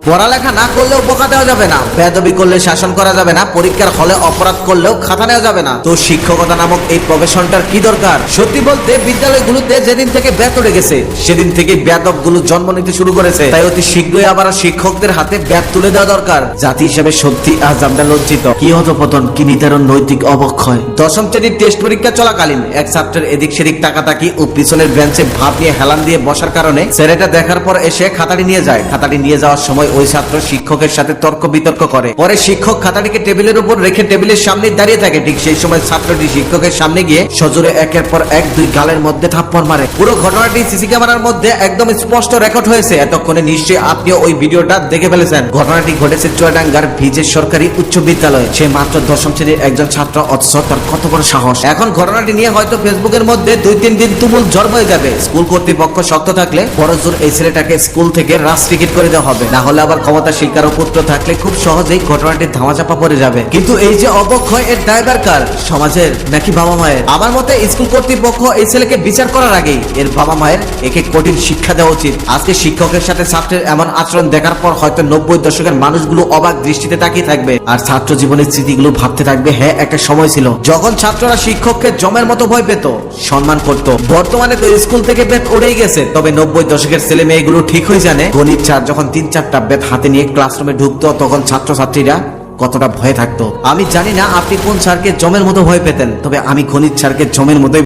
পড়ালেখা না করলেও বোকা দেওয়া যাবে না, বেয়াদবি করলে শাসন করা যাবে না, পরীক্ষার হলে অপরাধ করলেও খাতা নেওয়া যাবে না। তো শিক্ষকতা নামক এই প্রফেশনটার কি দরকার? সত্যি বলতে বিদ্যালয়গুলোতে যেদিন থেকে ব্যাত উঠে গেছে সেদিন থেকে বেয়াদব গুলো জন্ম নিতে শুরু করেছে। তাই অতি শীঘ্রই আবার শিক্ষকদের হাতে ব্যাত তুলে দেওয়া দরকার। জাতি হিসেবে সত্যি আজ আমরা লজ্জিত। কি অধপতন, কি নিদারুণ নৈতিক অবক্ষয়। দশম শ্রেণীর টেস্ট পরীক্ষা চলাকালীন এক ছাত্রের এদিক সেদিক তাকাতাকি ও পিছনের বেঞ্চে ভাব নিয়ে হেলান দিয়ে বসার কারণে স্যারেটা দেখার পর এসে খাতাটি নিয়ে যায়। খাতাটি নিয়ে যাওয়ার সময় ওই ছাত্র শিক্ষকের সাথে তর্ক বিতর্ক করে। পরে শিক্ষক খাতাটিকে টেবিলের উপর রেখে টেবিলের সামনে দাঁড়িয়ে থাকে। ঠিক সেই সময় ছাত্রটি শিক্ষকের সামনে গিয়ে সজোরে একের পর এক দুই গালের মধ্যে থাপ্পড় মারে। পুরো ঘটনাটি সিসি ক্যামেরার মধ্যে একদম স্পষ্ট রেকর্ড হয়েছে। এতক্ষণে নিশ্চয়ই আপনিও ওই ভিডিওটা দেখে ফেলেছেন। ঘটনাটি ঘটেছে চুয়াডাঙ্গার ভিজে সরকারি উচ্চ বিদ্যালয়ে। সে মাত্র দশম শ্রেণীর একজন ছাত্র, অথচ তার কত বড় সাহস। এখন ঘটনাটি নিয়ে হয়তো ফেসবুকের মধ্যে 2-3 দিন তুমুল ঝড় হয়ে যাবে। স্কুল কর্তৃপক্ষ শক্ত থাকলে বড়জোর এই ছেলেটাকে স্কুল থেকে রাস্ট্রিকেট করে দেওয়া হবে। না হলে আবার ক্ষমতা শিক্ষার পুত্র থাকলে খুব সহজেই ঘটনাটি ধামাচাপা পড়ে যাবে। কিন্তু এই যে অবক্ষয়, এর দায়ভার কার? সমাজের নাকি বাবা মায়ের? আমার মতে স্কুল কর্তৃপক্ষ এই ছেলেকে বিচার করার আগেই এর বাবা মায়ের একে কঠিন শিক্ষা দেওয়া উচিত। আজকে শিক্ষকের সাথে ছাত্রের এমন আচরণ দেখার পর হয়তো 90 দশকের মানুষগুলো অবাক দৃষ্টিতে তাকিয়ে থাকবে, আর ছাত্র জীবনের স্মৃতিগুলো ভাবতে থাকবে, হ্যাঁ একটা সময় ছিল যখন ছাত্ররা শিক্ষককে জমের মতো ভয় পেত, সম্মান করত। বর্তমানে তো স্কুল থেকে বেত উড়েই গেছে। তবে 90 দশকের ছেলে মেয়েগুলো ঠিকই জানে গণিত স্যার যখন 3-4টা বেত হাতে নিয়ে ক্লাসরুমে ঢুকতো তখন ছাত্রছাত্রীরা কতটা ভয়ে থাকতো। আমি জানি না আপনি কোন স্যারকে জমের মতো ভয় পেতেন, তবে আমি গণিত স্যারকে জমের মতোই